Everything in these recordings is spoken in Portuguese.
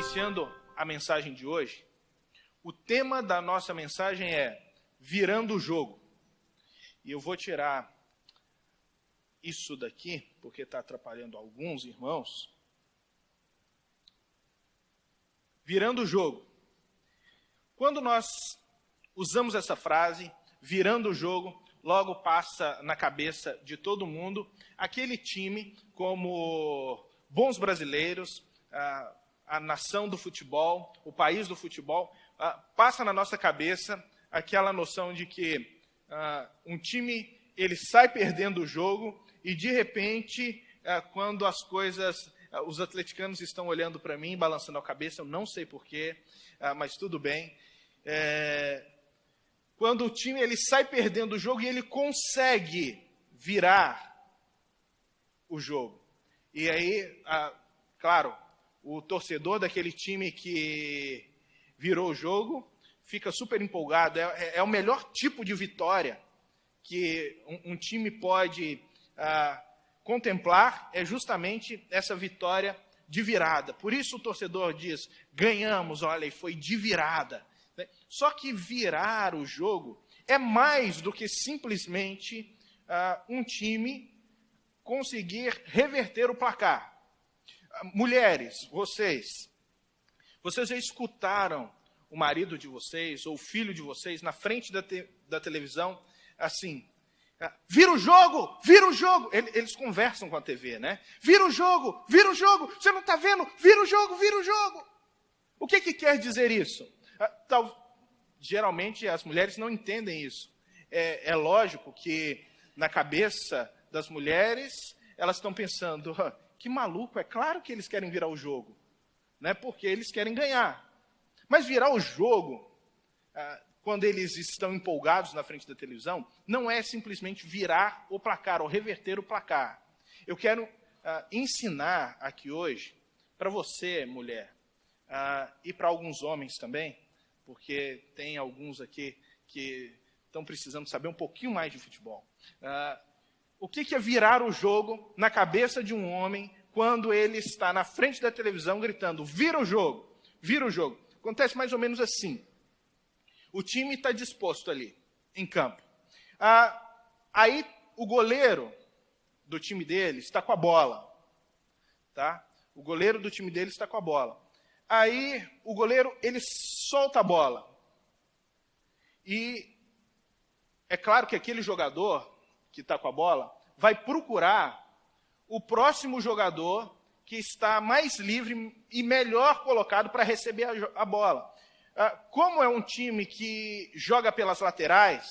iniciando a mensagem de hoje, o tema da nossa mensagem é virando o jogo. E eu vou tirar isso daqui, porque está atrapalhando alguns irmãos. Virando o jogo. Quando nós usamos essa frase, virando o jogo, logo passa na cabeça de todo mundo aquele time como bons brasileiros, a nação do futebol, o país do futebol, passa na nossa cabeça aquela noção de que um time ele sai perdendo o jogo e, de repente, quando as coisas... Os atleticanos estão olhando para mim, balançando a cabeça, eu não sei porquê, mas tudo bem. Quando o time ele sai perdendo o jogo e ele consegue virar o jogo. E aí, claro, o torcedor daquele time que virou o jogo fica super empolgado. É o melhor tipo de vitória que um time pode contemplar, é justamente essa vitória de virada. Por isso o torcedor diz, ganhamos, olha, e foi de virada. Só que virar o jogo é mais do que simplesmente um time conseguir reverter o placar. Mulheres, vocês já escutaram o marido de vocês ou o filho de vocês na frente da televisão assim, vira o jogo, vira o jogo. Eles conversam com a TV, né? Vira o jogo, você não está vendo? Vira o jogo, vira o jogo. O que quer dizer isso? Geralmente as mulheres não entendem isso. É lógico que na cabeça das mulheres, elas estão pensando, que maluco, é claro que eles querem virar o jogo, né? Porque eles querem ganhar. Mas virar o jogo, quando eles estão empolgados na frente da televisão, não é simplesmente virar o placar ou reverter o placar. Eu quero ensinar aqui hoje, para você, mulher, e para alguns homens também, porque tem alguns aqui que estão precisando saber um pouquinho mais de futebol. O que é virar o jogo na cabeça de um homem quando ele está na frente da televisão gritando, vira o jogo, vira o jogo. Acontece mais ou menos assim. O time está disposto ali, em campo. Aí o goleiro do time dele está com a bola. Tá? O goleiro do time dele está com a bola. Aí o goleiro, ele solta a bola. E é claro que aquele jogador que está com a bola vai procurar o próximo jogador que está mais livre e melhor colocado para receber a bola. Como é um time que joga pelas laterais,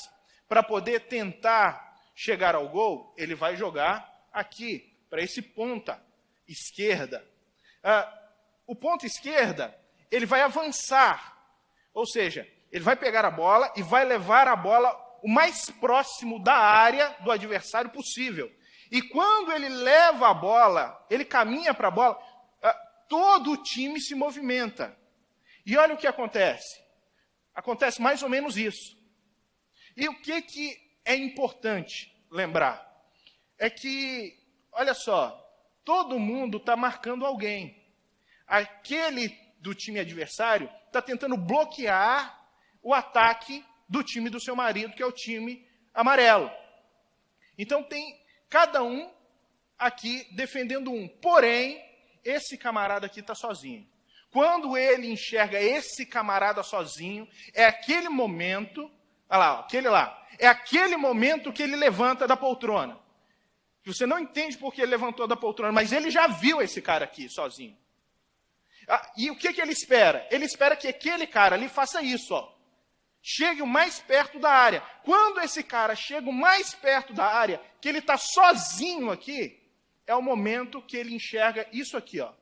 para poder tentar chegar ao gol, ele vai jogar aqui, para esse ponta esquerda. O ponta esquerda, ele vai avançar, ou seja, ele vai pegar a bola e vai levar a bola o mais próximo da área do adversário possível. E quando ele leva a bola, ele caminha para a bola, todo o time se movimenta. E olha o que acontece. Acontece mais ou menos isso. E o que é importante lembrar? É que, olha só, todo mundo está marcando alguém. Aquele do time adversário está tentando bloquear o ataque do time do seu marido, que é o time amarelo. Então tem cada um aqui defendendo um. Porém, esse camarada aqui está sozinho. Quando ele enxerga esse camarada sozinho, é aquele momento, olha lá, aquele lá, é aquele momento que ele levanta da poltrona. Você não entende por que ele levantou da poltrona, mas ele já viu esse cara aqui sozinho. E o que ele espera? Ele espera que aquele cara ali faça isso, ó. Chegue o mais perto da área. Quando esse cara chega o mais perto da área, que ele está sozinho aqui, é o momento que ele enxerga isso aqui, ó.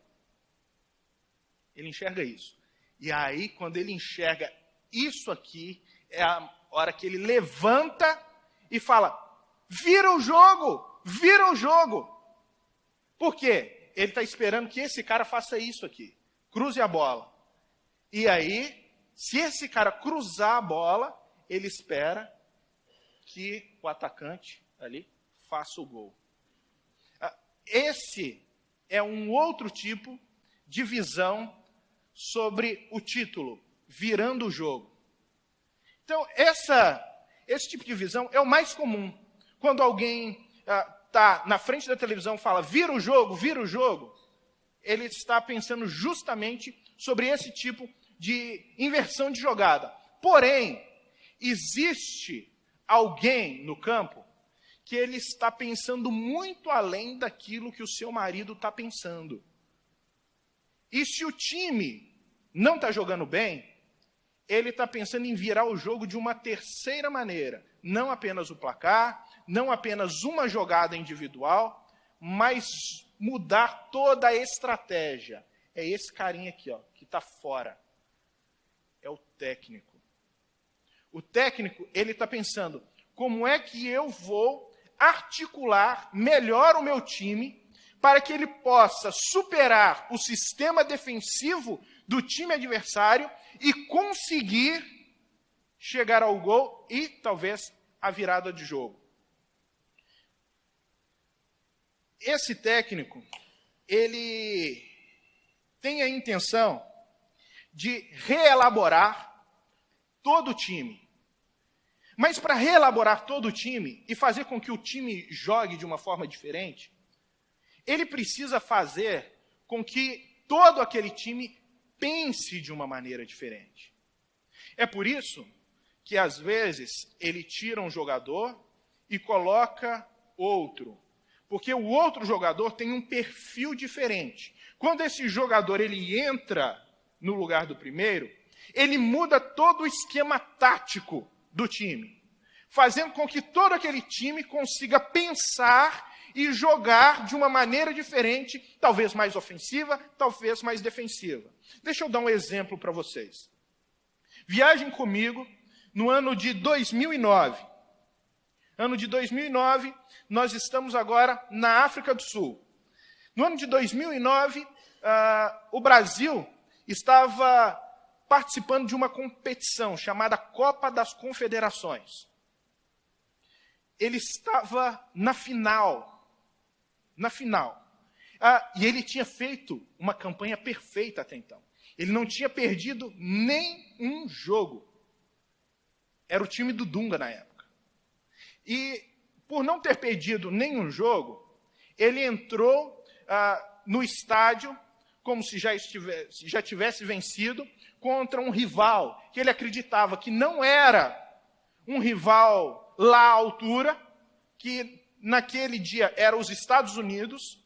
Ele enxerga isso. E aí, quando ele enxerga isso aqui, é a hora que ele levanta e fala, vira o jogo, vira o jogo. Por quê? Ele está esperando que esse cara faça isso aqui. Cruze a bola. E aí, se esse cara cruzar a bola, ele espera que o atacante ali faça o gol. Esse é um outro tipo de visão sobre o título, virando o jogo. Então, esse tipo de visão é o mais comum. Quando alguém está na frente da televisão e fala, vira o jogo, ele está pensando justamente sobre esse tipo de inversão de jogada. Porém, existe alguém no campo que ele está pensando muito além daquilo que o seu marido está pensando. E se o time não está jogando bem, ele está pensando em virar o jogo de uma terceira maneira. Não apenas o placar, não apenas uma jogada individual, mas mudar toda a estratégia. É esse carinha aqui, ó, que está fora. É o técnico. O técnico, ele está pensando, como é que eu vou articular melhor o meu time para que ele possa superar o sistema defensivo do time adversário e conseguir chegar ao gol e, talvez, a virada de jogo. Esse técnico, ele tem a intenção de reelaborar todo o time. Mas para reelaborar todo o time e fazer com que o time jogue de uma forma diferente, ele precisa fazer com que todo aquele time pense de uma maneira diferente. É por isso que, às vezes, ele tira um jogador e coloca outro. Porque o outro jogador tem um perfil diferente. Quando esse jogador ele entra no lugar do primeiro, ele muda todo o esquema tático do time, fazendo com que todo aquele time consiga pensar e jogar de uma maneira diferente, talvez mais ofensiva, talvez mais defensiva. Deixa eu dar um exemplo para vocês. Viajem comigo no ano de 2009. Ano de 2009, nós estamos agora na África do Sul. No ano de 2009, o Brasil estava participando de uma competição chamada Copa das Confederações. Ele estava na final. E ele tinha feito uma campanha perfeita até então. Ele não tinha perdido nem um jogo. Era o time do Dunga na época. E por não ter perdido nenhum jogo, ele entrou no estádio como se já tivesse vencido contra um rival que ele acreditava que não era um rival lá à altura, que naquele dia era os Estados Unidos,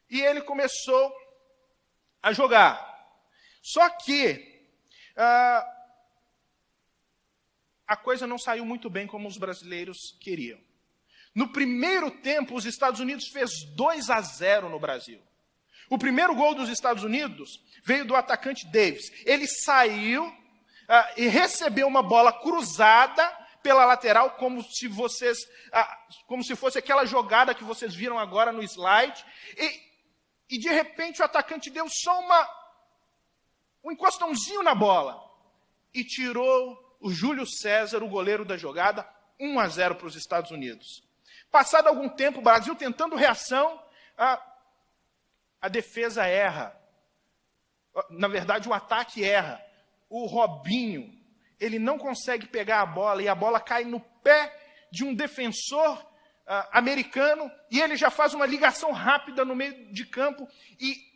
e ele começou a jogar. Só que a coisa não saiu muito bem como os brasileiros queriam. No primeiro tempo, os Estados Unidos fez 2-0 no Brasil. O primeiro gol dos Estados Unidos veio do atacante Davis. Ele saiu e recebeu uma bola cruzada pela lateral, como se fosse aquela jogada que vocês viram agora no slide. E de repente o atacante deu só um encostãozinho na bola e tirou o Júlio César, o goleiro da jogada, 1-0 para os Estados Unidos. Passado algum tempo, o Brasil tentando reação, a defesa erra. Na verdade, o ataque erra. O Robinho, ele não consegue pegar a bola e a bola cai no pé de um defensor americano e ele já faz uma ligação rápida no meio de campo e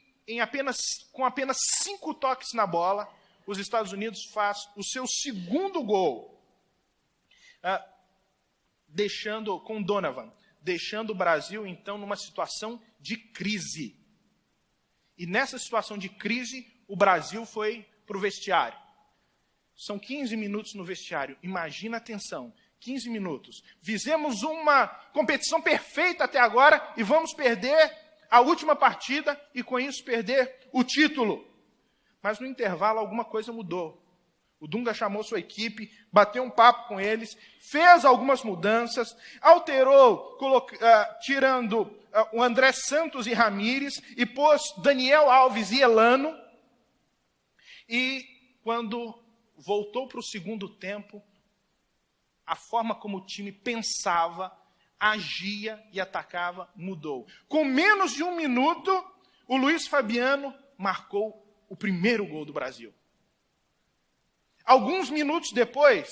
com apenas 5 toques na bola, os Estados Unidos faz o seu segundo gol, com Donovan, deixando o Brasil, então, numa situação de crise. E nessa situação de crise, o Brasil foi para o vestiário. São 15 minutos no vestiário. Imagina a tensão. 15 minutos. Fizemos uma competição perfeita até agora e vamos perder a última partida e, com isso, perder o título. Mas, no intervalo, alguma coisa mudou. O Dunga chamou sua equipe, bateu um papo com eles, fez algumas mudanças, alterou, tirando o André Santos e Ramírez, e pôs Daniel Alves e Elano. E quando voltou para o segundo tempo, a forma como o time pensava, agia e atacava mudou. Com menos de 1 minuto, o Luiz Fabiano marcou o primeiro gol do Brasil. Alguns minutos depois,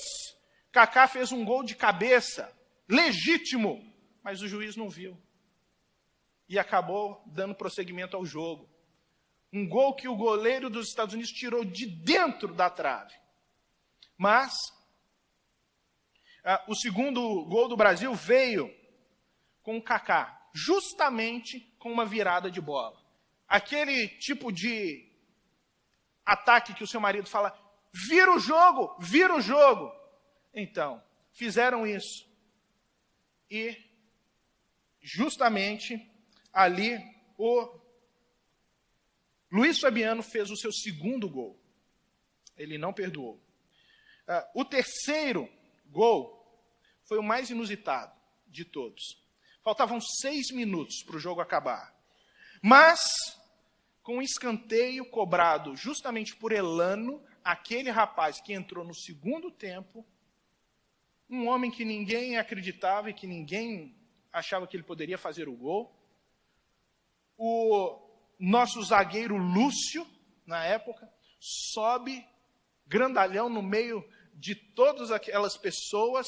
Kaká fez um gol de cabeça, legítimo, mas o juiz não viu. E acabou dando prosseguimento ao jogo. Um gol que o goleiro dos Estados Unidos tirou de dentro da trave. Mas o segundo gol do Brasil veio com o Kaká, justamente com uma virada de bola. Aquele tipo de ataque que o seu marido fala, vira o jogo, vira o jogo. Então, fizeram isso. E, justamente, ali, o Luiz Fabiano fez o seu segundo gol. Ele não perdoou. O terceiro gol foi o mais inusitado de todos. Faltavam 6 minutos para o jogo acabar. Mas, com um escanteio cobrado justamente por Elano, aquele rapaz que entrou no segundo tempo, um homem que ninguém acreditava e que ninguém achava que ele poderia fazer o gol, o nosso zagueiro Lúcio, na época, sobe grandalhão no meio de todas aquelas pessoas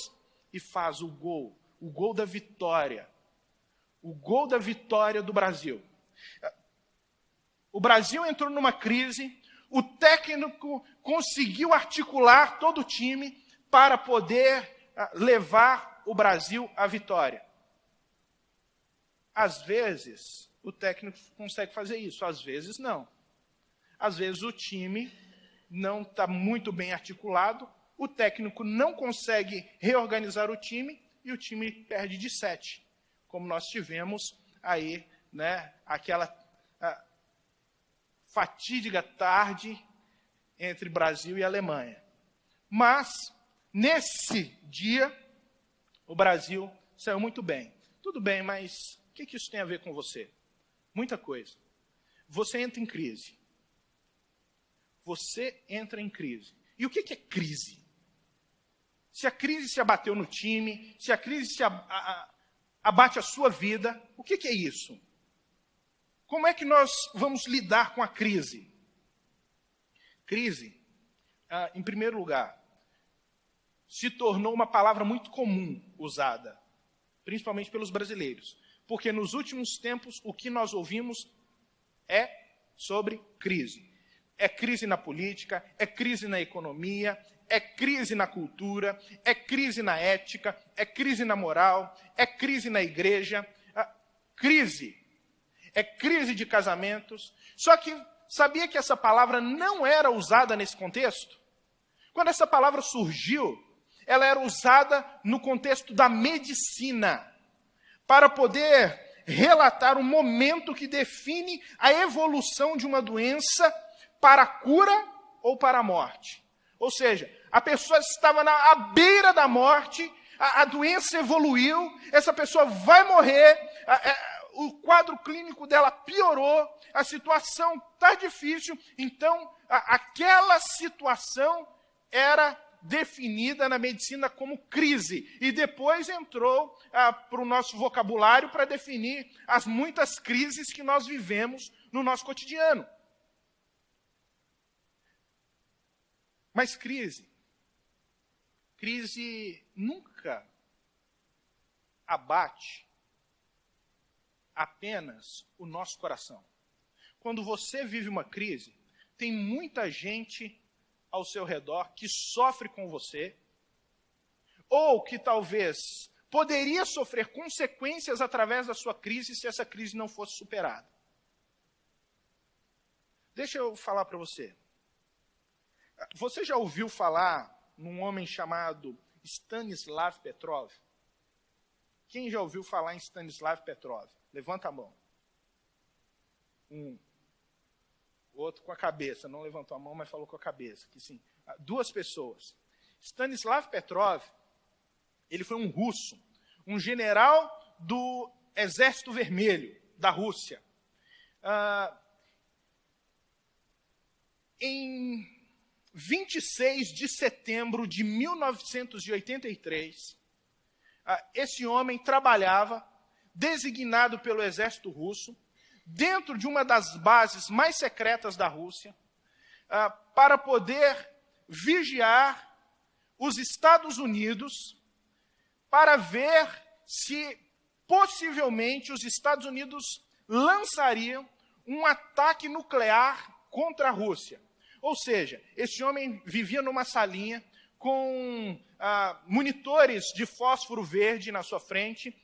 e faz o gol da vitória. O gol da vitória do Brasil. O Brasil entrou numa crise, o técnico conseguiu articular todo o time para poder levar o Brasil à vitória. Às vezes, o técnico consegue fazer isso, às vezes não. Às vezes o time não está muito bem articulado, o técnico não consegue reorganizar o time e o time perde de 7. Como nós tivemos aí, né, aquela fatídica tarde entre Brasil e Alemanha. Mas, nesse dia, o Brasil saiu muito bem. Tudo bem, mas o que isso tem a ver com você? Muita coisa. Você entra em crise. Você entra em crise. E o que é crise? Se a crise se abateu no time, se a crise se abate a sua vida, o que é isso? Como é que nós vamos lidar com a crise? Crise, em primeiro lugar, se tornou uma palavra muito comum usada, principalmente pelos brasileiros. Porque nos últimos tempos, o que nós ouvimos é sobre crise. É crise na política, é crise na economia, é crise na cultura, é crise na ética, é crise na moral, é crise na igreja, crise. É crise de casamentos. Só que sabia que essa palavra não era usada nesse contexto? Quando essa palavra surgiu, ela era usada no contexto da medicina, para poder relatar um momento que define a evolução de uma doença para a cura ou para a morte. Ou seja, a pessoa estava à beira da morte, a doença evoluiu, essa pessoa vai morrer, o quadro clínico dela piorou, a situação está difícil, então aquela situação era definida na medicina como crise. E depois entrou para o nosso vocabulário para definir as muitas crises que nós vivemos no nosso cotidiano. Mas crise nunca abate apenas o nosso coração. Quando você vive uma crise, tem muita gente ao seu redor que sofre com você, ou que talvez poderia sofrer consequências através da sua crise se essa crise não fosse superada. Deixa eu falar para você. Você já ouviu falar num homem chamado Stanislav Petrov? Quem já ouviu falar em Stanislav Petrov? Levanta a mão. Um. O outro com a cabeça. Não levantou a mão, mas falou com a cabeça. Que sim. 2 pessoas. Stanislav Petrov, ele foi um russo, um general do Exército Vermelho da Rússia. Em 26 de setembro de 1983, esse homem trabalhava, designado pelo exército russo, dentro de uma das bases mais secretas da Rússia, para poder vigiar os Estados Unidos, para ver se possivelmente os Estados Unidos lançariam um ataque nuclear contra a Rússia. Ou seja, esse homem vivia numa salinha com monitores de fósforo verde na sua frente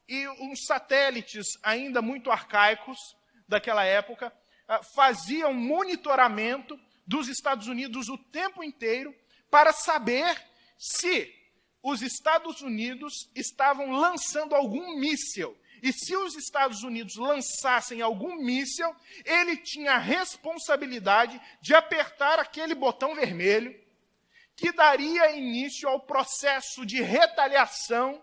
e uns satélites ainda muito arcaicos daquela época faziam monitoramento dos Estados Unidos o tempo inteiro para saber se os Estados Unidos estavam lançando algum míssil. E se os Estados Unidos lançassem algum míssil, ele tinha a responsabilidade de apertar aquele botão vermelho que daria início ao processo de retaliação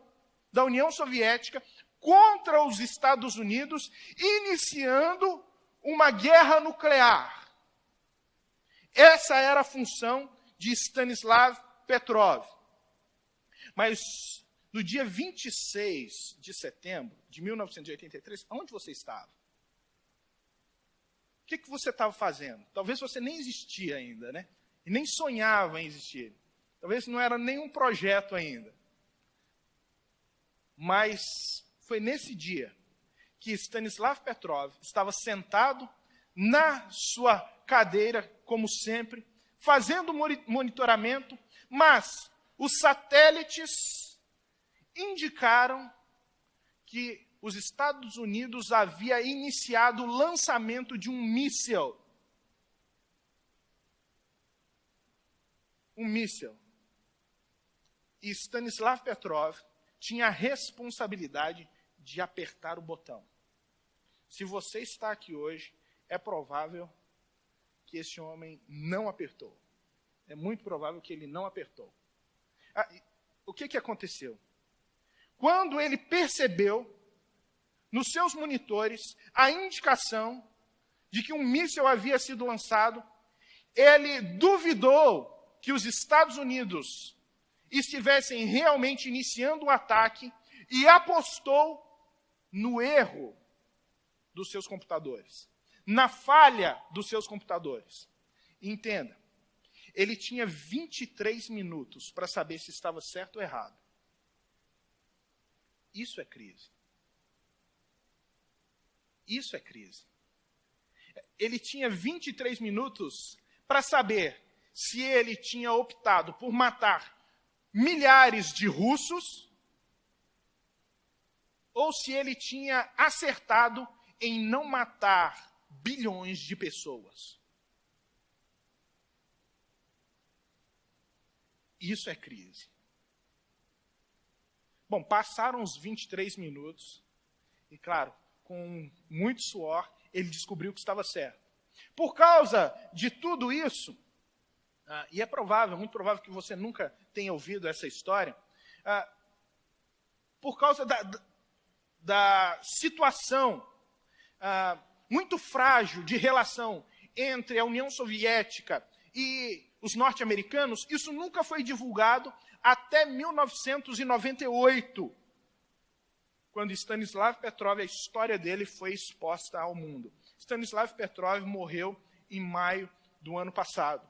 da União Soviética contra os Estados Unidos, iniciando uma guerra nuclear. Essa era a função de Stanislav Petrov. Mas no dia 26 de setembro de 1983, onde você estava? O que você estava fazendo? Talvez você nem existia ainda, né? E nem sonhava em existir. Talvez não era nenhum projeto ainda. Mas foi nesse dia que Stanislav Petrov estava sentado na sua cadeira, como sempre, fazendo monitoramento, mas os satélites indicaram que os Estados Unidos havia iniciado o lançamento de um míssil. Um míssil. E Stanislav Petrov tinha a responsabilidade de apertar o botão. Se você está aqui hoje, é provável que esse homem não apertou. É muito provável que ele não apertou. O que aconteceu? Quando ele percebeu, nos seus monitores, a indicação de que um míssil havia sido lançado, ele duvidou que os Estados Unidos estivessem realmente iniciando o ataque e apostou no erro dos seus computadores, na falha dos seus computadores. Entenda, ele tinha 23 minutos para saber se estava certo ou errado. Isso é crise. Isso é crise. Ele tinha 23 minutos para saber se ele tinha optado por matar milhares de russos ou se ele tinha acertado em não matar bilhões de pessoas. Isso é crise. Bom, passaram os 23 minutos e, claro, com muito suor, ele descobriu que estava certo. Por causa de tudo isso, e é provável, muito provável que você nunca tenha ouvido essa história, por causa da situação muito frágil de relação entre a União Soviética e os norte-americanos, isso nunca foi divulgado até 1998, quando Stanislav Petrov, a história dele foi exposta ao mundo. Stanislav Petrov morreu em maio do ano passado.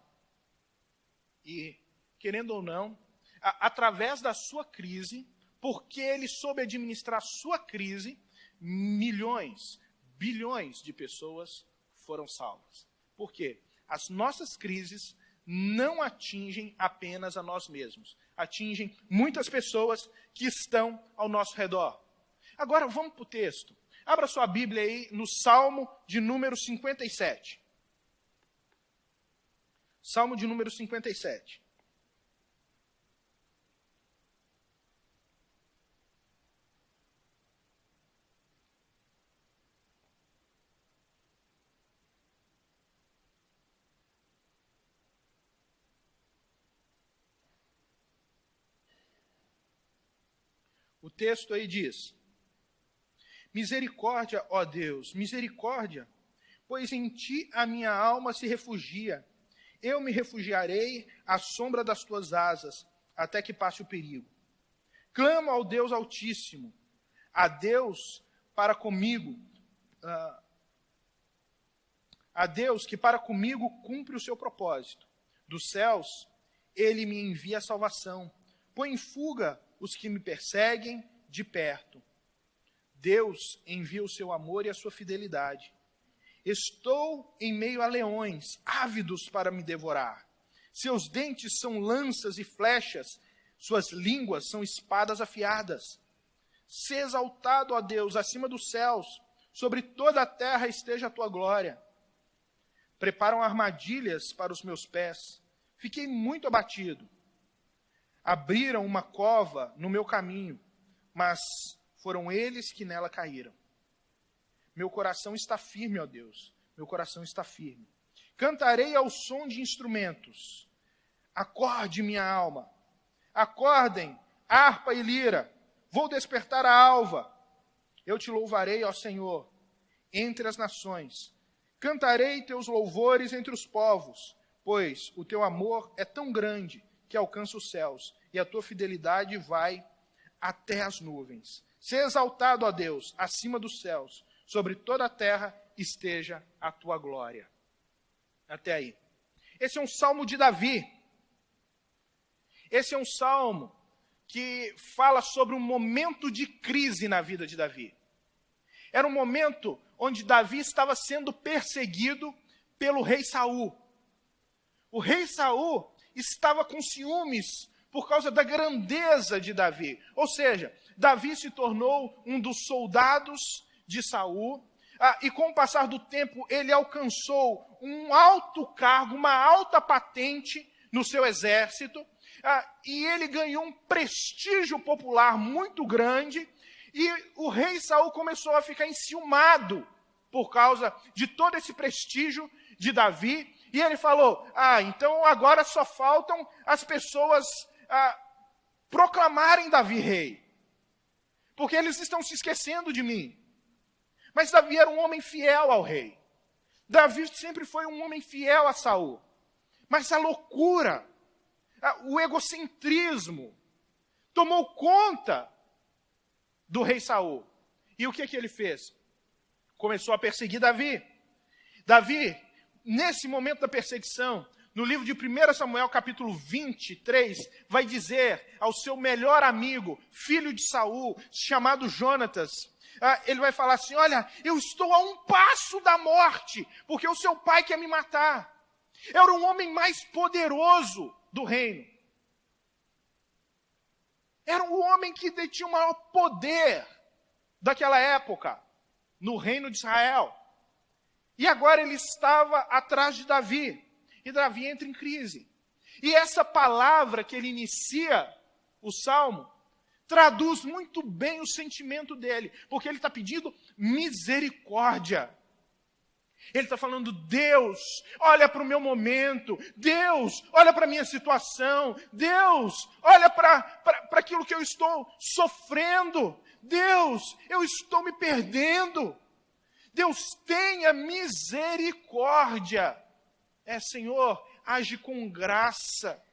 E, querendo ou não, através da sua crise, porque ele soube administrar sua crise, milhões, bilhões de pessoas foram salvas. Por quê? As nossas crises não atingem apenas a nós mesmos, atingem muitas pessoas que estão ao nosso redor. Agora vamos para o texto. Abra sua Bíblia aí no Salmo de número 57. Salmo de número 57. O texto aí diz: misericórdia, ó Deus, misericórdia, pois em ti a minha alma se refugia. Eu me refugiarei à sombra das tuas asas, até que passe o perigo. Clamo ao Deus Altíssimo, a Deus para comigo, a Deus que para comigo cumpre o seu propósito. Dos céus, ele me envia a salvação. Põe em fuga os que me perseguem de perto. Deus envia o seu amor e a sua fidelidade. Estou em meio a leões, ávidos para me devorar. Seus dentes são lanças e flechas, suas línguas são espadas afiadas. Se exaltado, ó Deus, acima dos céus, sobre toda a terra esteja a tua glória. Preparam armadilhas para os meus pés. Fiquei muito abatido. Abriram uma cova no meu caminho, mas foram eles que nela caíram. Meu coração está firme, ó Deus. Meu coração está firme. Cantarei ao som de instrumentos. Acorde, minha alma. Acordem, harpa e lira. Vou despertar a alva. Eu te louvarei, ó Senhor, entre as nações. Cantarei teus louvores entre os povos, pois o teu amor é tão grande que alcança os céus, e a tua fidelidade vai até as nuvens. Seja exaltado, ó Deus, acima dos céus, sobre toda a terra esteja a tua glória. Até aí. Esse é um salmo de Davi. Esse é um salmo que fala sobre um momento de crise na vida de Davi. Era um momento onde Davi estava sendo perseguido pelo rei Saul. O rei Saul estava com ciúmes por causa da grandeza de Davi. Ou seja, Davi se tornou um dos soldados de Saul, e com o passar do tempo ele alcançou um alto cargo, uma alta patente no seu exército, e ele ganhou um prestígio popular muito grande, e o rei Saul começou a ficar enciumado por causa de todo esse prestígio de Davi, e ele falou, então agora só faltam as pessoas proclamarem Davi rei, porque eles estão se esquecendo de mim. Mas Davi era um homem fiel ao rei. Davi sempre foi um homem fiel a Saul. Mas a loucura, o egocentrismo, tomou conta do rei Saul. E o que ele fez? Começou a perseguir Davi. Davi, nesse momento da perseguição, no livro de 1 Samuel, capítulo 23, vai dizer ao seu melhor amigo, filho de Saul, chamado Jonatas, ele vai falar assim, olha, eu estou a um passo da morte, porque o seu pai quer me matar. Era o homem mais poderoso do reino. Era o homem que detinha o maior poder daquela época, no reino de Israel. E agora ele estava atrás de Davi. E Davi entra em crise. E essa palavra que ele inicia o salmo, traduz muito bem o sentimento dele, porque ele está pedindo misericórdia. Ele está falando, Deus, olha para o meu momento, Deus, olha para a minha situação, Deus, olha para aquilo que eu estou sofrendo, Deus, eu estou me perdendo, Deus, tenha misericórdia. Senhor, age com graça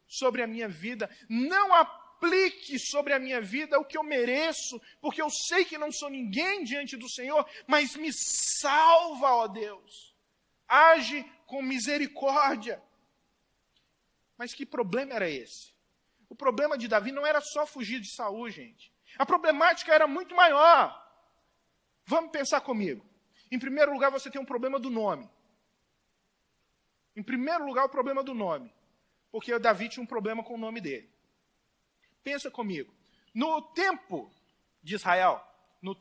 sobre a minha vida, não aplique sobre a minha vida o que eu mereço, porque eu sei que não sou ninguém diante do Senhor, mas me salva, ó Deus. Age com misericórdia. Mas que problema era esse? O problema de Davi não era só fugir de Saul, gente. A problemática era muito maior. Vamos pensar comigo. Em primeiro lugar, você tem um problema do nome. Em primeiro lugar, o problema do nome. Porque Davi tinha um problema com o nome dele. Pensa comigo. No tempo de Israel, no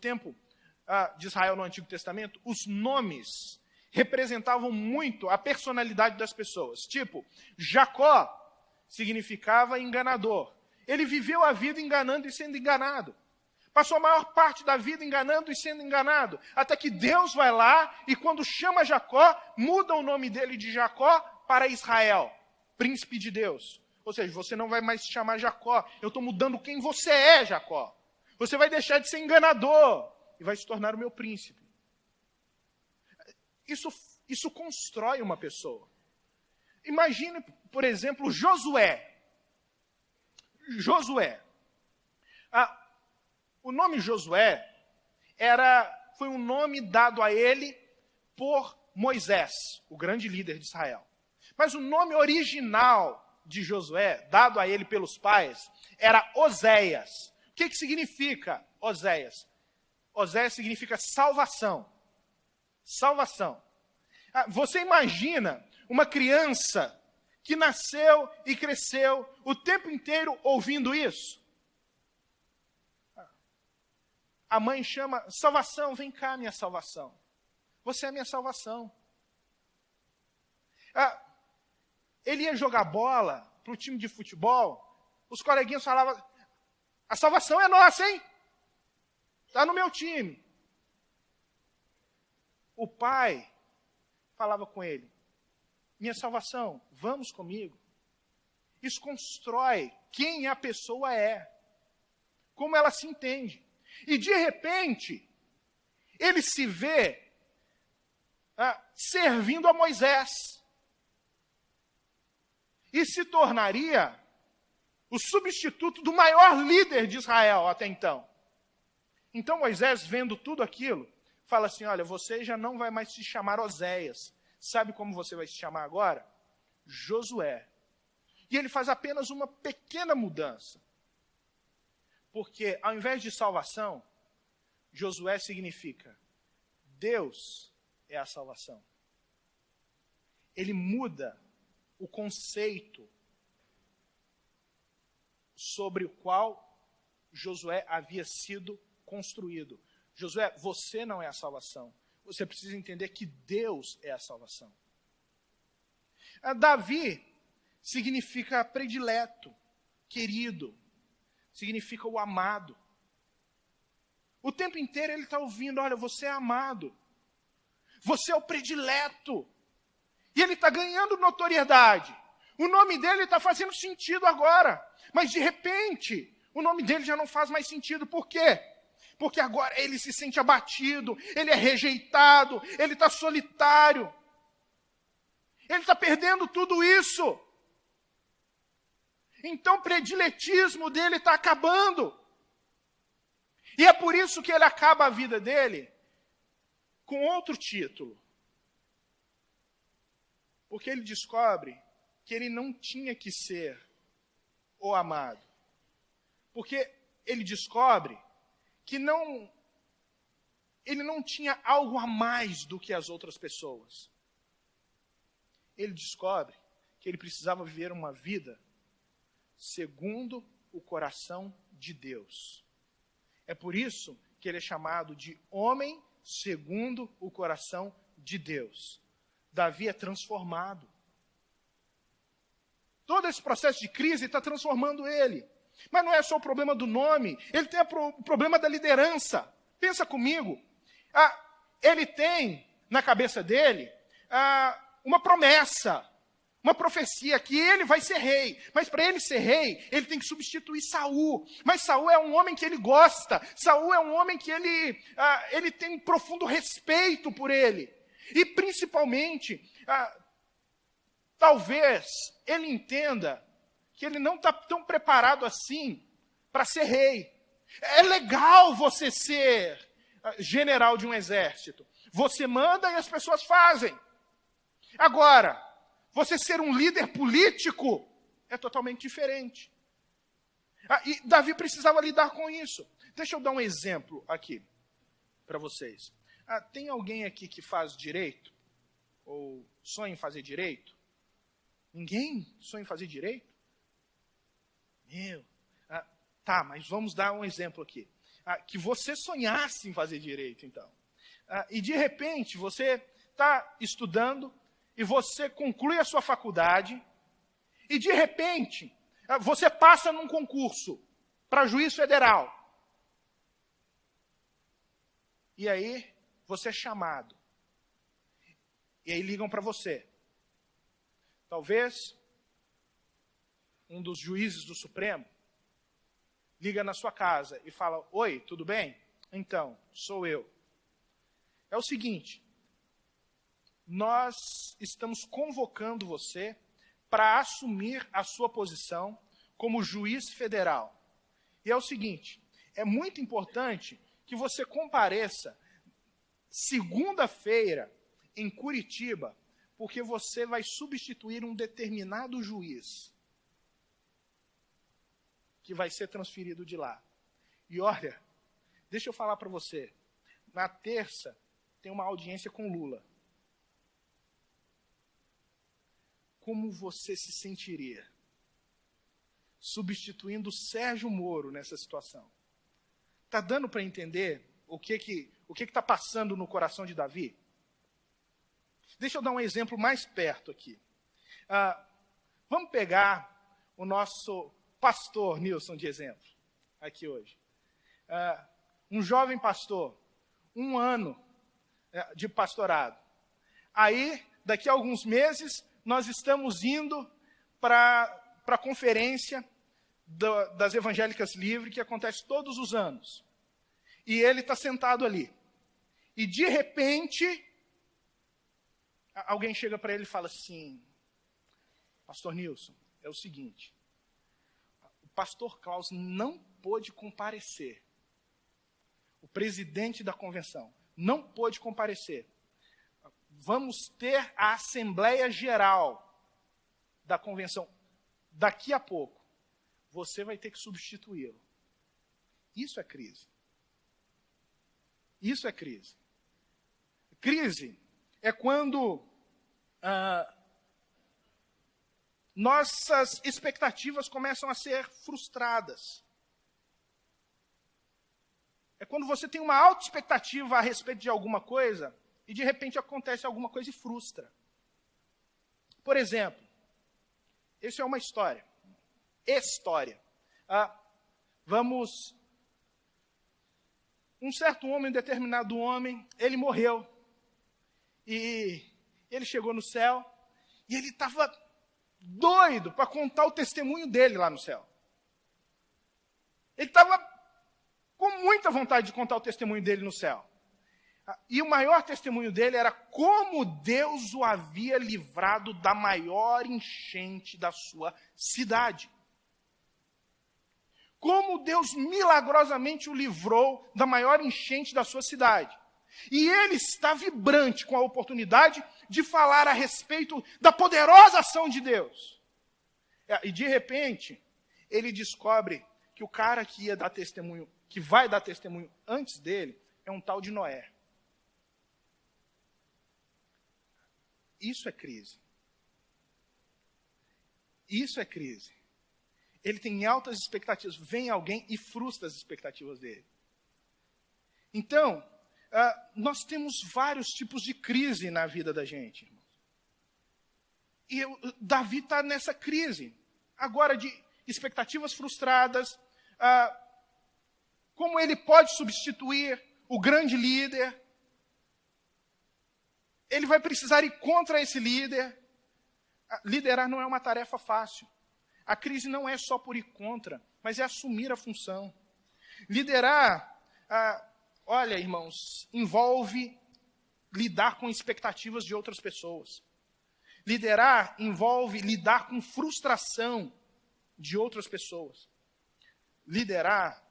Antigo Testamento, os nomes representavam muito a personalidade das pessoas. Tipo, Jacó significava enganador. Ele viveu a vida enganando e sendo enganado. Passou a maior parte da vida enganando e sendo enganado. Até que Deus vai lá e quando chama Jacó, muda o nome dele de Jacó para Israel, príncipe de Deus. Ou seja, você não vai mais se chamar Jacó. Eu estou mudando quem você é, Jacó. Você vai deixar de ser enganador e vai se tornar o meu príncipe. Isso constrói uma pessoa. Imagine, por exemplo, Josué. O nome Josué foi um nome dado a ele por Moisés, o grande líder de Israel. Mas o nome original de Josué, dado a ele pelos pais, era Oséias. O que significa Oséias? Oséias significa salvação. Salvação. Você imagina uma criança que nasceu e cresceu o tempo inteiro ouvindo isso? A mãe chama, salvação, vem cá, minha salvação. Você é minha salvação. Ele ia jogar bola para o time de futebol, os coleguinhas falavam, a salvação é nossa, hein? Está no meu time. O pai falava com ele, minha salvação, vamos comigo. Isso constrói quem a pessoa é, como ela se entende. E de repente, ele se vê servindo a Moisés. E se tornaria o substituto do maior líder de Israel até então. Então Moisés, vendo tudo aquilo, fala assim, olha, você já não vai mais se chamar Oséias. Sabe como você vai se chamar agora? Josué. E ele faz apenas uma pequena mudança. Porque ao invés de salvação, Josué significa Deus é a salvação. Ele muda o conceito sobre o qual Josué havia sido construído. Josué, você não é a salvação. Você precisa entender que Deus é a salvação. Davi significa predileto, querido. Significa o amado. O tempo inteiro ele está ouvindo, olha, você é amado. Você é o predileto. E ele está ganhando notoriedade. O nome dele está fazendo sentido agora. Mas de repente, o nome dele já não faz mais sentido. Por quê? Porque agora ele se sente abatido, ele é rejeitado, ele está solitário. Ele está perdendo tudo isso. Então o prediletismo dele está acabando. E é por isso que ele acaba a vida dele com outro título. Porque ele descobre que ele não tinha que ser o amado. Porque ele descobre que ele não tinha algo a mais do que as outras pessoas. Ele descobre que ele precisava viver uma vida segundo o coração de Deus. É por isso que ele é chamado de homem segundo o coração de Deus. Davi é transformado. Todo esse processo de crise está transformando ele. Mas não é só o problema do nome, ele tem o problema da liderança. Pensa comigo. Ele tem na cabeça dele uma promessa, uma profecia que ele vai ser rei. Mas para ele ser rei, ele tem que substituir Saul. Mas Saul é um homem que ele gosta. Saul é um homem que ele tem um profundo respeito por ele. E principalmente, talvez ele entenda que ele não está tão preparado assim para ser rei. É legal você ser general de um exército. Você manda e as pessoas fazem. Agora, você ser um líder político é totalmente diferente. E Davi precisava lidar com isso. Deixa eu dar um exemplo aqui para vocês. Tem alguém aqui que faz direito? Ou sonha em fazer direito? Ninguém sonha em fazer direito? Tá, mas vamos dar um exemplo aqui. Que você sonhasse em fazer direito, então. E de repente, você está estudando e você conclui a sua faculdade e de repente, você passa num concurso para juiz federal. E aí, você é chamado. E aí ligam para você. Talvez um dos juízes do Supremo liga na sua casa e fala, oi, tudo bem? Então, sou eu. É o seguinte, nós estamos convocando você para assumir a sua posição como juiz federal. E é o seguinte, é muito importante que você compareça segunda-feira em Curitiba porque você vai substituir um determinado juiz que vai ser transferido de lá. E olha, deixa eu falar para você, na terça tem uma audiência com Lula. Como você se sentiria substituindo Sérgio Moro nessa situação? Está dando para entender o que está passando no coração de Davi? Deixa eu dar um exemplo mais perto aqui. Vamos pegar o nosso pastor Nilson de exemplo, aqui hoje. Um jovem pastor, 1 ano de pastorado. Aí, daqui a alguns meses, nós estamos indo para a conferência das Evangélicas Livres, que acontece todos os anos. E ele está sentado ali. E, de repente, alguém chega para ele e fala assim: Pastor Nilson, é o seguinte, o pastor Klaus não pôde comparecer. O presidente da convenção não pôde comparecer. Vamos ter a Assembleia Geral da convenção daqui a pouco. Você vai ter que substituí-lo. Isso é crise. Isso é crise. Crise é quando nossas expectativas começam a ser frustradas. É quando você tem uma alta expectativa a respeito de alguma coisa e de repente acontece alguma coisa e frustra. Por exemplo, isso é uma história. Um certo homem, um determinado homem, ele morreu. E ele chegou no céu e ele estava doido para contar o testemunho dele lá no céu. Ele estava com muita vontade de contar o testemunho dele no céu. E o maior testemunho dele era como Deus o havia livrado da maior enchente da sua cidade. Como Deus milagrosamente o livrou da maior enchente da sua cidade. E ele está vibrante com a oportunidade de falar a respeito da poderosa ação de Deus. E de repente, ele descobre que o cara que ia dar testemunho, que vai dar testemunho antes dele, é um tal de Noé. Isso é crise. Isso é crise. Ele tem altas expectativas. Vem alguém e frustra as expectativas dele. Então, nós temos vários tipos de crise na vida da gente, irmãos. E Davi está nessa crise. Agora, de expectativas frustradas. Como ele pode substituir o grande líder? Ele vai precisar ir contra esse líder. Liderar não é uma tarefa fácil. A crise não é só por ir contra, mas é assumir a função. Liderar, olha, irmãos, envolve lidar com expectativas de outras pessoas. Liderar envolve lidar com frustração de outras pessoas. Liderar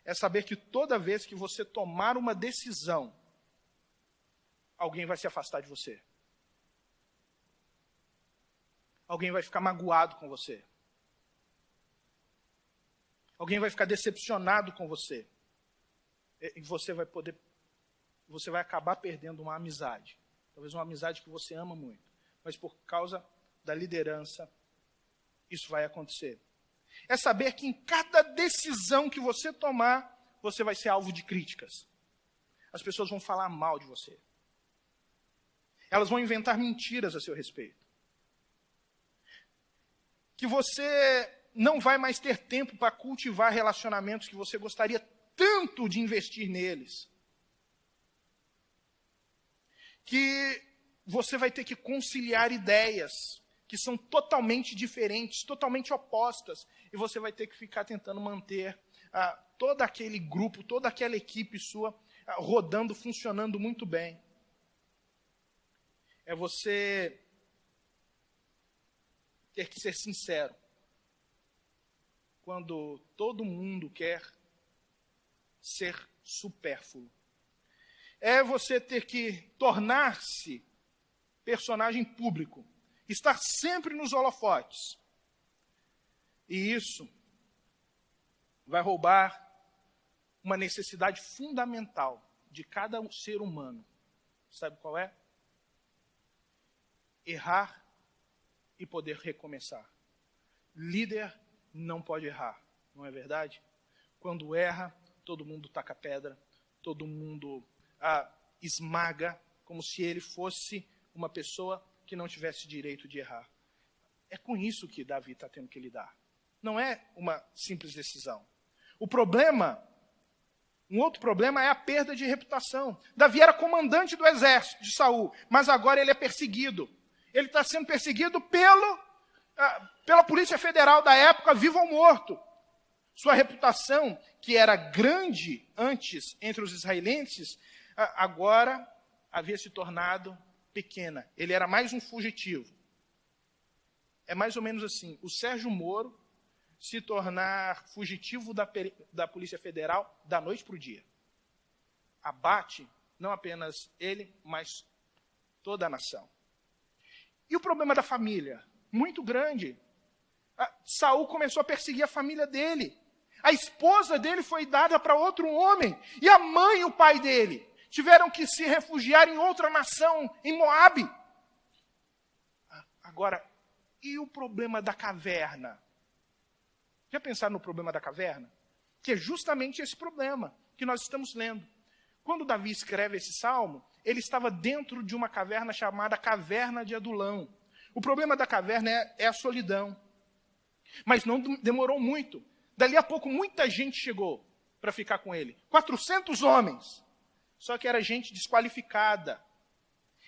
é saber que toda vez que você tomar uma decisão, alguém vai se afastar de você. Alguém vai ficar magoado com você. Alguém vai ficar decepcionado com você. E você vai acabar perdendo uma amizade. Talvez uma amizade que você ama muito. Mas por causa da liderança, isso vai acontecer. É saber que em cada decisão que você tomar, você vai ser alvo de críticas. As pessoas vão falar mal de você. Elas vão inventar mentiras a seu respeito. Que você não vai mais ter tempo para cultivar relacionamentos que você gostaria tanto de investir neles. Que você vai ter que conciliar ideias que são totalmente diferentes, totalmente opostas, e você vai ter que ficar tentando manter todo aquele grupo, toda aquela equipe sua rodando, funcionando muito bem. É você ter que ser sincero. Quando todo mundo quer ser supérfluo. É você ter que tornar-se personagem público, estar sempre nos holofotes. E isso vai roubar uma necessidade fundamental de cada ser humano. Sabe qual é? Errar e poder recomeçar. Líder não pode errar, não é verdade? Quando erra, todo mundo taca pedra, todo mundo esmaga, como se ele fosse uma pessoa que não tivesse direito de errar. É com isso que Davi está tendo que lidar. Não é uma simples decisão. Um outro problema é a perda de reputação. Davi era comandante do exército de Saul, mas agora ele é perseguido. Ele está sendo perseguido pela Polícia Federal da época, vivo ou morto. Sua reputação, que era grande antes entre os israelenses, agora havia se tornado pequena. Ele era mais um fugitivo. É mais ou menos assim, o Sérgio Moro se tornar fugitivo da Polícia Federal da noite para o dia. Abate não apenas ele, mas toda a nação. E o problema da família? Muito grande. Saul começou a perseguir a família dele. A esposa dele foi dada para outro homem. E a mãe e o pai dele tiveram que se refugiar em outra nação, em Moabe. Agora, e o problema da caverna? Já pensaram no problema da caverna? Que é justamente esse problema que nós estamos lendo. Quando Davi escreve esse salmo, ele estava dentro de uma caverna chamada Caverna de Adulão. O problema da caverna é a solidão. Mas não demorou muito. Dali a pouco, muita gente chegou para ficar com ele. 400 homens. Só que era gente desqualificada.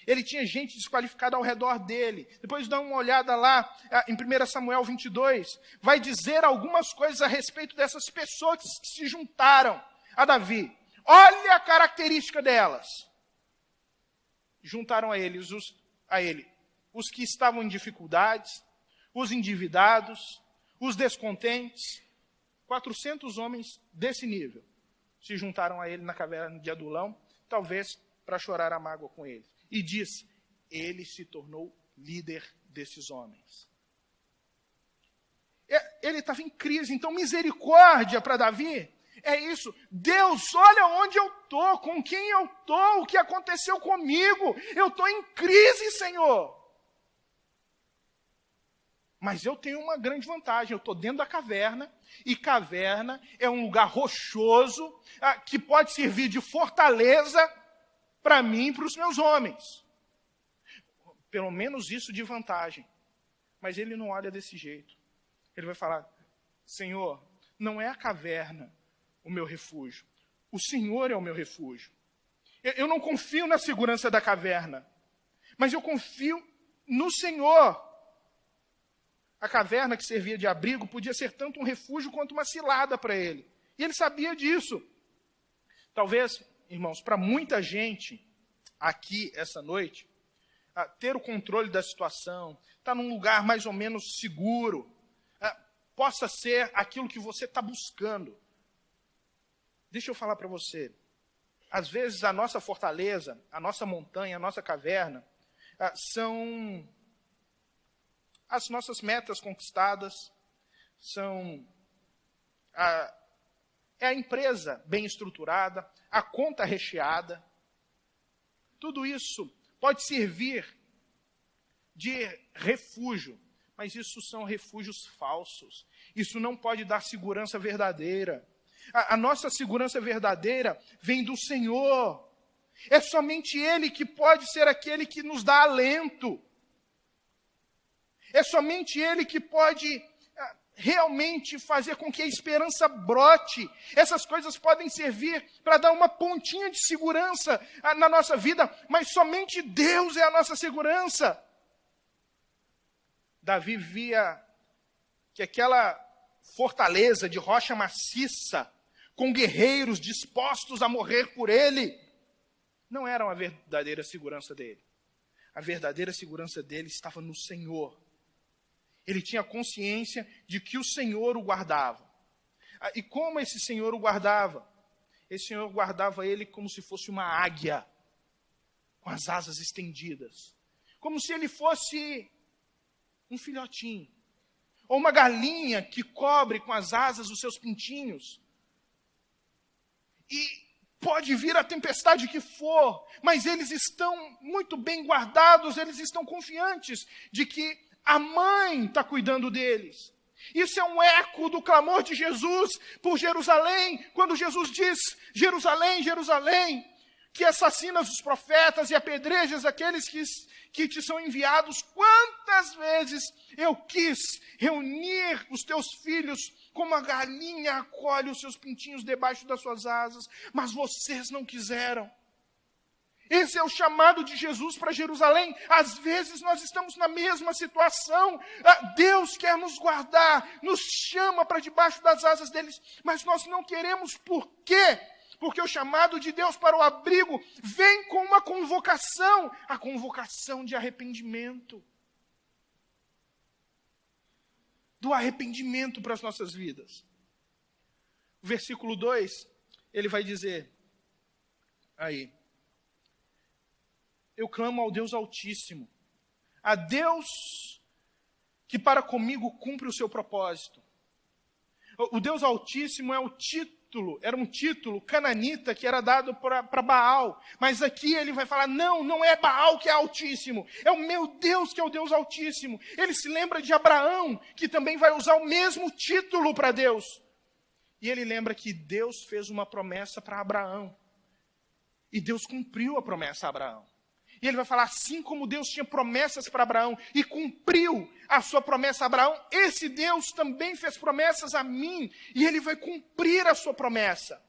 Ele tinha gente desqualificada ao redor dele. Depois dá uma olhada lá em 1 Samuel 22. Vai dizer algumas coisas a respeito dessas pessoas que se juntaram a Davi. Olha a característica delas. Juntaram a ele os que estavam em dificuldades, os endividados, os descontentes. 400 homens desse nível se juntaram a ele na caverna de Adulão, talvez para chorar a mágoa com ele. E diz, ele se tornou líder desses homens. Ele estava em crise, então misericórdia para Davi é isso. Deus, olha onde eu estou, com quem eu estou, o que aconteceu comigo. Eu estou em crise, Senhor. Mas eu tenho uma grande vantagem, eu estou dentro da caverna, e caverna é um lugar rochoso, que pode servir de fortaleza para mim e para os meus homens. Pelo menos isso de vantagem. Mas ele não olha desse jeito. Ele vai falar, Senhor, não é a caverna o meu refúgio. O Senhor é o meu refúgio. Eu não confio na segurança da caverna, mas eu confio no Senhor. A caverna que servia de abrigo podia ser tanto um refúgio quanto uma cilada para ele. E ele sabia disso. Talvez, irmãos, para muita gente aqui essa noite, ter o controle da situação, estar num lugar mais ou menos seguro, possa ser aquilo que você está buscando. Deixa eu falar para você. Às vezes a nossa fortaleza, a nossa montanha, a nossa caverna, são as nossas metas conquistadas, é a empresa bem estruturada, a conta recheada. Tudo isso pode servir de refúgio, mas isso são refúgios falsos. Isso não pode dar segurança verdadeira. A nossa segurança verdadeira vem do Senhor. É somente Ele que pode ser aquele que nos dá alento. É somente Ele que pode realmente fazer com que a esperança brote. Essas coisas podem servir para dar uma pontinha de segurança na nossa vida, mas somente Deus é a nossa segurança. Davi via que aquela fortaleza de rocha maciça, com guerreiros dispostos a morrer por ele, não era uma verdadeira segurança dele. A verdadeira segurança dele estava no Senhor. Ele tinha consciência de que o Senhor o guardava. E como esse Senhor o guardava? Esse Senhor guardava ele como se fosse uma águia, com as asas estendidas. como se ele fosse um filhotinho. Ou uma galinha que cobre com as asas os seus pintinhos. E pode vir a tempestade que for, mas eles estão muito bem guardados, eles estão confiantes de que a mãe está cuidando deles. Isso é um eco do clamor de Jesus por Jerusalém, quando Jesus diz: Jerusalém, Jerusalém, que assassinas os profetas e apedrejas aqueles que te são enviados. Quantas vezes eu quis reunir os teus filhos como a galinha acolhe os seus pintinhos debaixo das suas asas, mas vocês não quiseram. Esse é o chamado de Jesus para Jerusalém. Às vezes nós estamos na mesma situação. Deus quer nos guardar, nos chama para debaixo das asas deles, mas nós não queremos. Por quê? Porque o chamado de Deus para o abrigo vem com uma convocação, a convocação de arrependimento. Do arrependimento para as nossas vidas. O versículo 2, ele vai dizer, aí, eu clamo ao Deus Altíssimo, a Deus que para comigo cumpre o seu propósito. O Deus Altíssimo é o título, era um título cananita que era dado para Baal. Mas aqui ele vai falar, não é Baal que é Altíssimo, é o meu Deus que é o Deus Altíssimo. Ele se lembra de Abraão, que também vai usar o mesmo título para Deus. E ele lembra que Deus fez uma promessa para Abraão. E Deus cumpriu a promessa a Abraão. E ele vai falar, assim como Deus tinha promessas para Abraão e cumpriu a sua promessa a Abraão, esse Deus também fez promessas a mim e ele vai cumprir a sua promessa.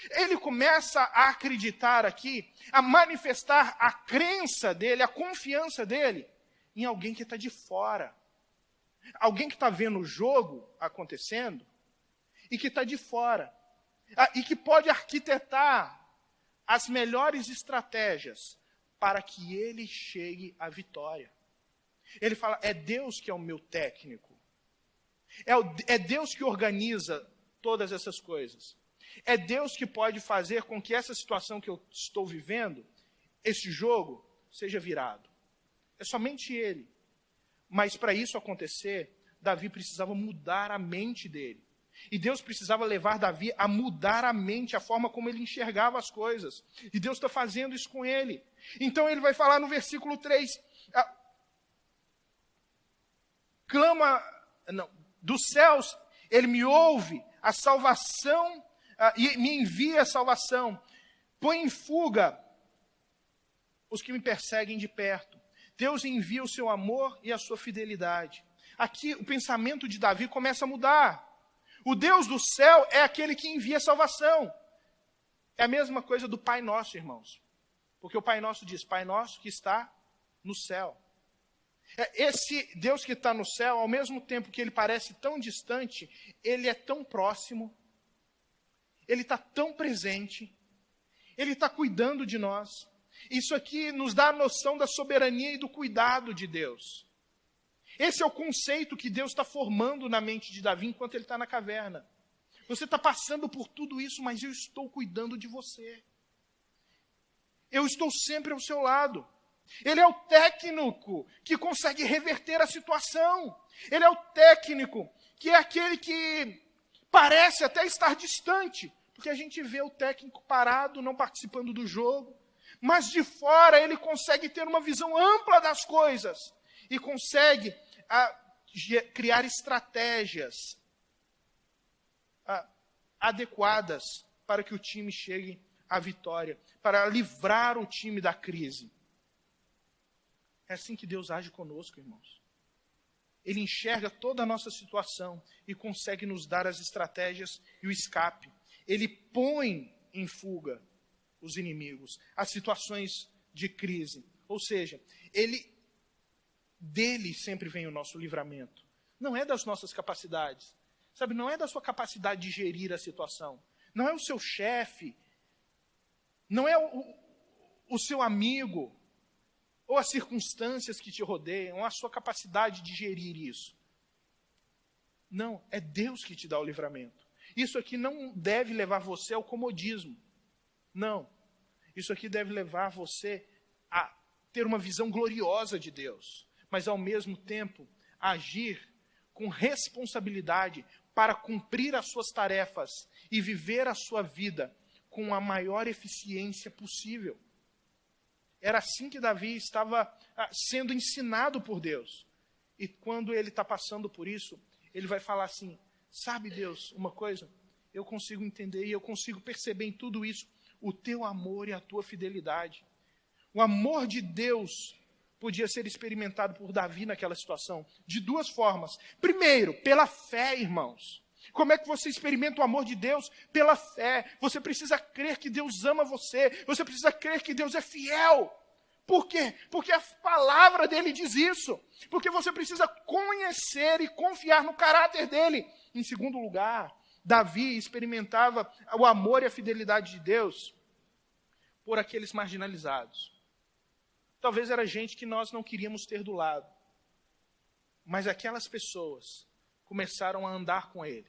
Ele começa a acreditar aqui, a manifestar a crença dele, a confiança dele em alguém que está de fora. Alguém que está vendo o jogo acontecendo e que está de fora. E que pode arquitetar as melhores estratégias para que ele chegue à vitória. Ele fala, é Deus que é o meu técnico. É Deus que organiza todas essas coisas. É Deus que pode fazer com que essa situação que eu estou vivendo, esse jogo, seja virado. É somente Ele. Mas para isso acontecer, Davi precisava mudar a mente dele. E Deus precisava levar Davi a mudar a mente, a forma como ele enxergava as coisas. E Deus está fazendo isso com ele. Então ele vai falar no versículo 3, dos céus, ele me ouve a salvação, e me envia a salvação. Põe em fuga os que me perseguem de perto. Deus envia o seu amor e a sua fidelidade. Aqui o pensamento de Davi começa a mudar. O Deus do céu é aquele que envia a salvação. É a mesma coisa do Pai Nosso, irmãos. Porque o Pai Nosso diz, Pai Nosso que está no céu. Esse Deus que está no céu, ao mesmo tempo que ele parece tão distante, ele é tão próximo, ele está tão presente, ele está cuidando de nós. Isso aqui nos dá a noção da soberania e do cuidado de Deus. Esse é o conceito que Deus está formando na mente de Davi enquanto ele está na caverna. Você está passando por tudo isso, mas eu estou cuidando de você. Eu estou sempre ao seu lado. Ele é o técnico que consegue reverter a situação. Ele é o técnico que é aquele que parece até estar distante, porque a gente vê o técnico parado, não participando do jogo, mas de fora ele consegue ter uma visão ampla das coisas e consegue criar estratégias adequadas para que o time chegue à vitória, para livrar o time da crise. É assim que Deus age conosco, irmãos. Ele enxerga toda a nossa situação e consegue nos dar as estratégias e o escape. Ele põe em fuga os inimigos, as situações de crise. Ou seja, dele sempre vem o nosso livramento. Não é das nossas capacidades. Sabe, não é da sua capacidade de gerir a situação. Não é o seu chefe. Não é o seu amigo. Ou as circunstâncias que te rodeiam. Ou a sua capacidade de gerir isso. Não, é Deus que te dá o livramento. Isso aqui não deve levar você ao comodismo. Não. Isso aqui deve levar você a ter uma visão gloriosa de Deus, mas ao mesmo tempo agir com responsabilidade para cumprir as suas tarefas e viver a sua vida com a maior eficiência possível. Era assim que Davi estava sendo ensinado por Deus. E quando ele está passando por isso, ele vai falar assim, sabe Deus, uma coisa, eu consigo entender e eu consigo perceber em tudo isso o teu amor e a tua fidelidade. O amor de Deus podia ser experimentado por Davi naquela situação, de duas formas. Primeiro, pela fé, irmãos. Como é que você experimenta o amor de Deus? Pela fé. Você precisa crer que Deus ama você. Você precisa crer que Deus é fiel. Por quê? Porque a palavra dele diz isso. Porque você precisa conhecer e confiar no caráter dele. Em segundo lugar, Davi experimentava o amor e a fidelidade de Deus por aqueles marginalizados. Talvez era gente que nós não queríamos ter do lado. Mas aquelas pessoas começaram a andar com ele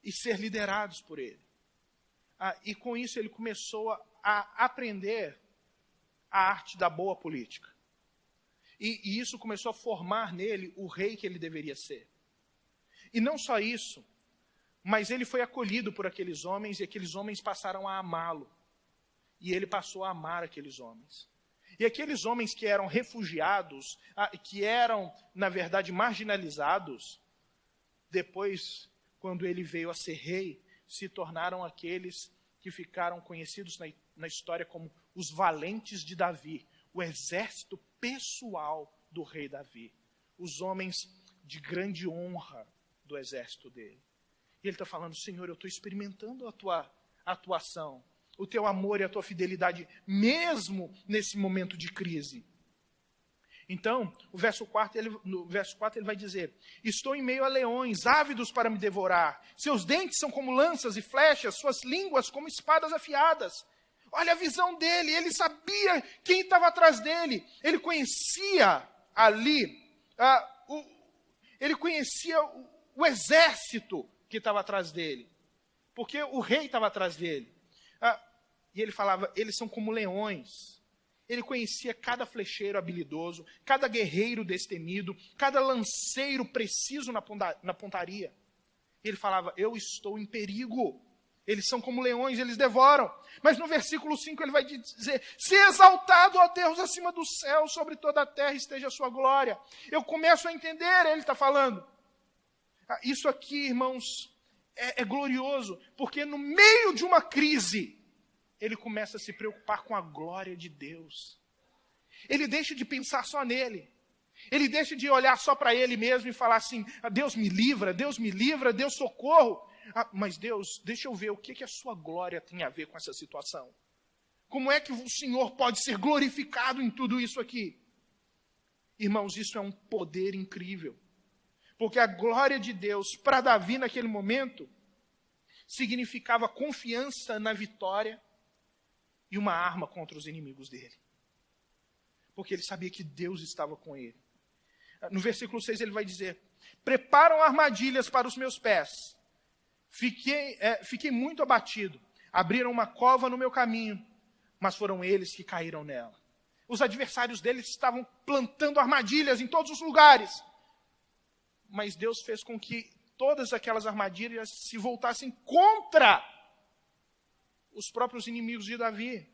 e ser liderados por ele. E com isso ele começou a aprender a arte da boa política. E isso começou a formar nele o rei que ele deveria ser. E não só isso, mas ele foi acolhido por aqueles homens e aqueles homens passaram a amá-lo. E ele passou a amar aqueles homens. E aqueles homens que eram refugiados, que eram, na verdade, marginalizados, depois, quando ele veio a ser rei, se tornaram aqueles que ficaram conhecidos na história como os valentes de Davi, o exército pessoal do rei Davi, os homens de grande honra do exército dele. E ele está falando, Senhor, eu estou experimentando a tua atuação, o teu amor e a tua fidelidade, mesmo nesse momento de crise. Então, no verso 4 ele vai dizer, estou em meio a leões, ávidos para me devorar. Seus dentes são como lanças e flechas, suas línguas como espadas afiadas. Olha a visão dele, ele sabia quem estava atrás dele. Ele conhecia ali, ele conhecia o exército que estava atrás dele. Porque o rei estava atrás dele. E ele falava, eles são como leões. Ele conhecia cada flecheiro habilidoso, cada guerreiro destemido, cada lanceiro preciso na pontaria. Ele falava, eu estou em perigo. Eles são como leões, eles devoram. Mas no versículo 5 ele vai dizer, se exaltado, ó Deus, acima do céu, sobre toda a terra esteja a sua glória. Eu começo a entender, ele está falando. Isso aqui, irmãos, é glorioso, porque no meio de uma crise, ele começa a se preocupar com a glória de Deus. Ele deixa de pensar só nele. Ele deixa de olhar só para ele mesmo e falar assim, Deus me livra, Deus socorro. Mas Deus, deixa eu ver o que a sua glória tem a ver com essa situação. Como é que o Senhor pode ser glorificado em tudo isso aqui? Irmãos, isso é um poder incrível. Porque a glória de Deus para Davi naquele momento significava confiança na vitória e uma arma contra os inimigos dele. Porque ele sabia que Deus estava com ele. No versículo 6 ele vai dizer, preparam armadilhas para os meus pés. Fiquei muito abatido. Abriram uma cova no meu caminho, mas foram eles que caíram nela. Os adversários deles estavam plantando armadilhas em todos os lugares. Mas Deus fez com que todas aquelas armadilhas se voltassem contra os próprios inimigos de Davi.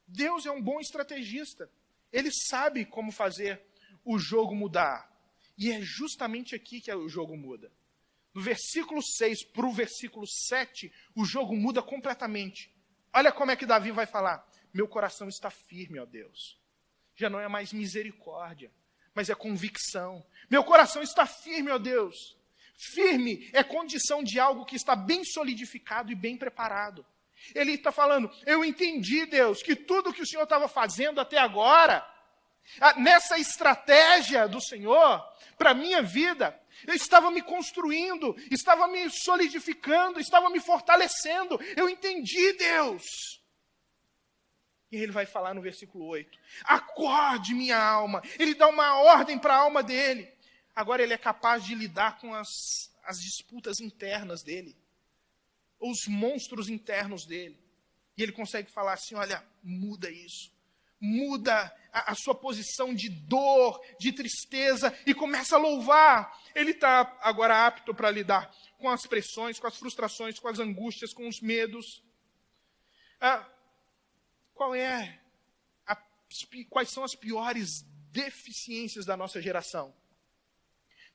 Deus é um bom estrategista. Ele sabe como fazer o jogo mudar. E é justamente aqui que o jogo muda. No versículo 6 para o versículo 7, o jogo muda completamente. Olha como é que Davi vai falar. Meu coração está firme, ó Deus. Já não é mais misericórdia, mas é convicção. Meu coração está firme, ó Deus. Firme é condição de algo que está bem solidificado e bem preparado. Ele está falando, eu entendi, Deus, que tudo que o Senhor estava fazendo até agora, nessa estratégia do Senhor, para a minha vida, eu estava me construindo, estava me solidificando, estava me fortalecendo. Eu entendi, Deus. E ele vai falar no versículo 8, acorde minha alma. Ele dá uma ordem para a alma dele. Agora ele é capaz de lidar com as disputas internas dele. Os monstros internos dele. E ele consegue falar assim, olha, muda isso. muda a sua posição de dor, de tristeza e começa a louvar. Ele está agora apto para lidar com as pressões, com as frustrações, com as angústias, com os medos. Quais são as piores deficiências da nossa geração?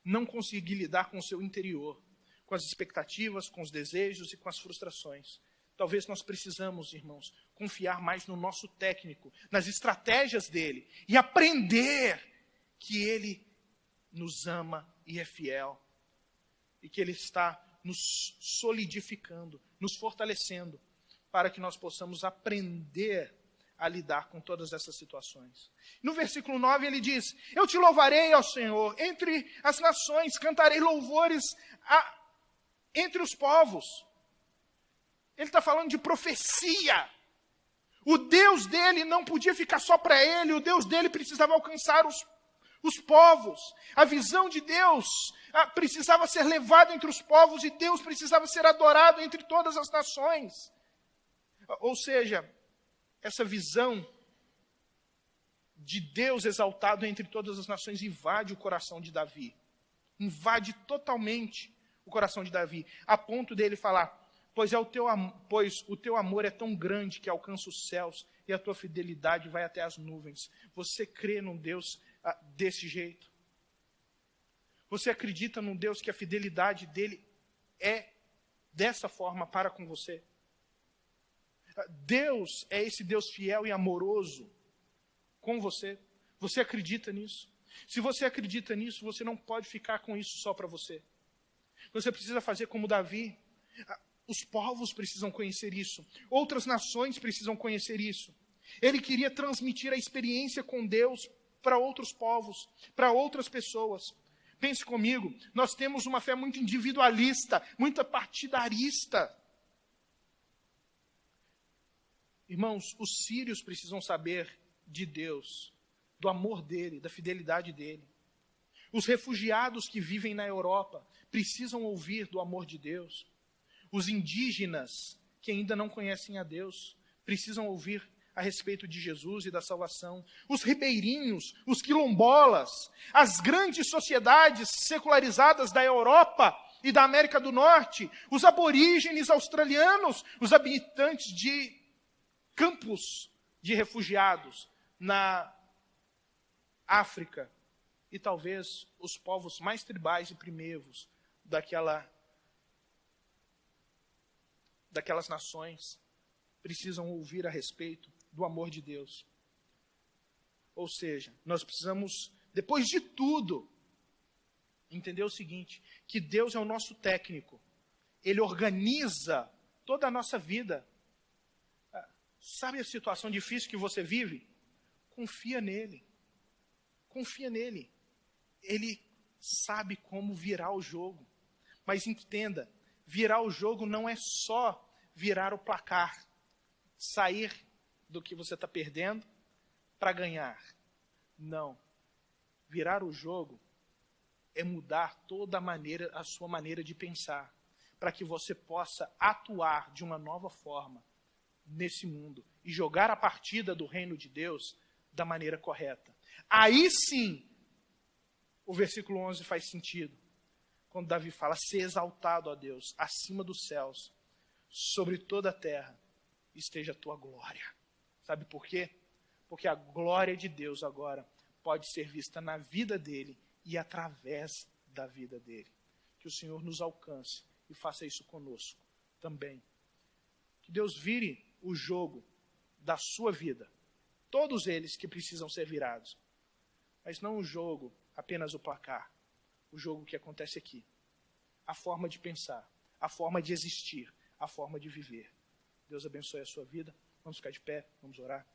Não conseguir lidar com o seu interior, com as expectativas, com os desejos e com as frustrações. Talvez nós precisamos, irmãos, confiar mais no nosso técnico, nas estratégias dele e aprender que ele nos ama e é fiel e que ele está nos solidificando, nos fortalecendo para que nós possamos aprender a lidar com todas essas situações. No versículo 9 ele diz: eu te louvarei ao Senhor entre as nações, cantarei louvores entre os povos. Ele está falando de profecia. O Deus dele não podia ficar só para ele, o Deus dele precisava alcançar os povos. A visão de Deus precisava ser levada entre os povos e Deus precisava ser adorado entre todas as nações. Ou seja, essa visão de Deus exaltado entre todas as nações invade o coração de Davi. Invade totalmente o coração de Davi, a ponto dele falar: pois o teu amor é tão grande que alcança os céus e a tua fidelidade vai até as nuvens. Você crê num Deus desse jeito? Você acredita num Deus que a fidelidade dele é dessa forma para com você? Deus é esse Deus fiel e amoroso com você. Você acredita nisso? Se você acredita nisso, você não pode ficar com isso só para você. Você precisa fazer como Davi. Os povos precisam conhecer isso. Outras nações precisam conhecer isso. Ele queria transmitir a experiência com Deus para outros povos, para outras pessoas. Pense comigo, nós temos uma fé muito individualista, muito partidarista. Irmãos, os sírios precisam saber de Deus, do amor dele, da fidelidade dele. Os refugiados que vivem na Europa precisam ouvir do amor de Deus. Os indígenas que ainda não conhecem a Deus precisam ouvir a respeito de Jesus e da salvação. Os ribeirinhos, os quilombolas, as grandes sociedades secularizadas da Europa e da América do Norte, os aborígenes australianos, os habitantes de campos de refugiados na África e talvez os povos mais tribais e primeiros daquelas nações precisam ouvir a respeito do amor de Deus. Ou seja, nós precisamos, depois de tudo, entender o seguinte, que Deus é o nosso técnico. Ele organiza toda a nossa vida. Sabe a situação difícil que você vive? Confia nele. Confia nele. Ele sabe como virar o jogo. Mas entenda, virar o jogo não é só virar o placar, sair do que você está perdendo para ganhar. Não. Virar o jogo é mudar toda a sua maneira de pensar, para que você possa atuar de uma nova forma nesse mundo e jogar a partida do reino de Deus da maneira correta. Aí sim, o versículo 11 faz sentido. Quando Davi fala: ser exaltado, ó Deus, acima dos céus, sobre toda a terra, esteja a tua glória. Sabe por quê? Porque a glória de Deus agora pode ser vista na vida dele e através da vida dele. Que o Senhor nos alcance e faça isso conosco também. Que Deus vire o jogo da sua vida. Todos eles que precisam ser virados. Mas não o jogo, apenas o placar. O jogo que acontece aqui. A forma de pensar, a forma de existir, a forma de viver. Deus abençoe a sua vida. Vamos ficar de pé, vamos orar.